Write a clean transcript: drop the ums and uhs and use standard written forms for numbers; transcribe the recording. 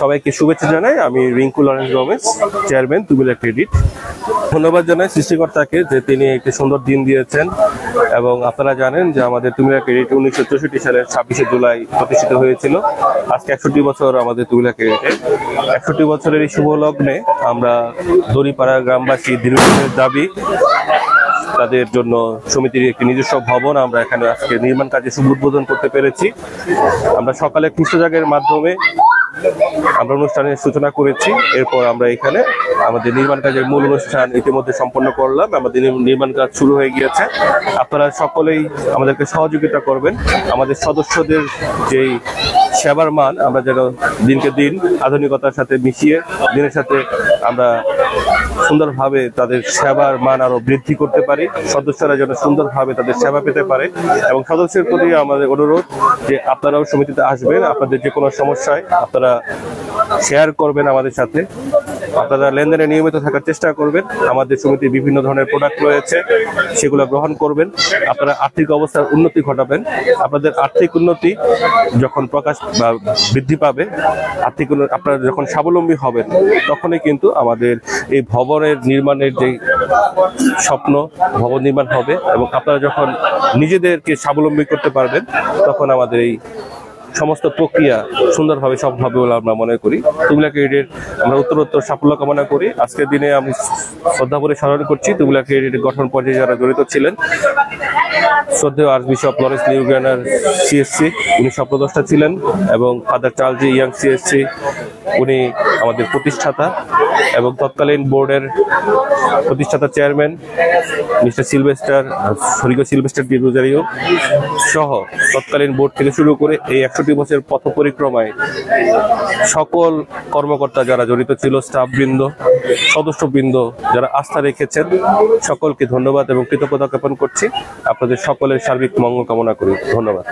সবাইকে শুভেচ্ছা জানাই। আমি Rinku Lawrence Gomez, chairman Tumila Credit. ধন্যবাদ জানাই সৃষ্টিকর্তাকে যে তিনি একটি সুন্দর দিন দিয়েছেন। এবং আপনারা জানেন যে আমাদের তুমিলা ক্রেডিট 1964 সালের 26শে জুলাই প্রতিষ্ঠিত হয়েছিল। আজকে 61 বছর আমাদের তুমিলা ক্রেডিটের। 61 বছরের এই শুভ লগ্নে আমরা দড়িপাড়া গ্রামবাসী দীর্ঘদিনের দাবি, তাদের জন্য সমিতির একটি নিজস্ব ভবন আমরা এখানে আজকে নির্মাণ কাজে শুভ উদ্বোধন করতে পেরেছি। আমরা সকালে খ্রিস্টজাগের মাধ্যমে আমরা অনুষ্ঠানের সূচনা করেছি। এরপর আমরা এখানে আমাদের নির্মাণ কাজের মূল অনুষ্ঠান ইতিমধ্যে সম্পন্ন করলাম। আমাদের নির্মাণ কাজ শুরু হয়ে গিয়েছে। আপনারা সকলেই আমাদেরকে সহযোগিতা করবেন। আমাদের সদস্যদের যেই সেবার মান আমরা যেন দিনকে দিন আধুনিকতার সাথে মিশিয়ে দিনের সাথে আমরা সুন্দরভাবে তাদের সেবার মান আরো বৃদ্ধি করতে পারি, সদস্যরা যেন সুন্দরভাবে তাদের সেবা পেতে পারে। এবং সদস্যের প্রতি আমাদের অনুরোধ যে আপনারাও সমিতিতে আসবেন, আপনাদের যে কোনো সমস্যায় আপনারা শেয়ার করবেন আমাদের সাথে, আপনারা লেনদেনে নিয়মিত থাকার চেষ্টা করবেন। আমাদের সমিতির বিভিন্ন ধরনের প্রোডাক্ট রয়েছে, সেগুলো গ্রহণ করবেন। আপনারা আর্থিক অবস্থার উন্নতি ঘটাবেন। আপনাদের আর্থিক উন্নতি যখন প্রকাশ বা বৃদ্ধি পাবে, আপনারা যখন স্বাবলম্বী হবেন, তখনই কিন্তু আমাদের এই ভবনের নির্মাণের যে স্বপ্ন, ভবন নির্মাণ হবে। এবং আপনারা যখন নিজেদেরকে স্বাবলম্বী করতে পারবেন, তখন আমাদের এই সমস্ত প্রক্রিয়া সুন্দরভাবে সম্ভব হবে বলে আমরা মনে করি। তুমিলা ক্রেডিটের আমরা উত্তরোত্তর সাফল্য কামনা করি। আজকের দিনে আমি শ্রদ্ধা করে স্মরণ করছি তুমিলা ক্রেডিটের গঠন পর্যায়ে যারা জড়িত ছিলেন। শ্রদ্ধেয় আর্চবিশপ লরেন্স লিউগ্যানার সিএসসি, উনি স্বপ্নদ্রষ্টা ছিলেন। এবং ফাদার চার্লস জি ইয়াং সিএসসি, উনি আমাদের প্রতিষ্ঠাতা এবং তৎকালীন বোর্ডের প্রতিষ্ঠাতা চেয়ারম্যান মিস্টার সিলভেস্টার, স্বর্গীয় সিলভেস্টার ডি রোজারিও সহ তৎকালীন বোর্ড থেকে শুরু করে এই 61 বছরের পথ পরিক্রমায় সকল কর্মকর্তা যারা জড়িত ছিল, স্টাফবৃন্দ, সদস্যবৃন্দ যারা আস্থা রেখেছেন, সকলকে ধন্যবাদ এবং কৃতজ্ঞতা জ্ঞাপন করছি। আপনাদের সকলের সার্বিক মঙ্গল কামনা করি। ধন্যবাদ।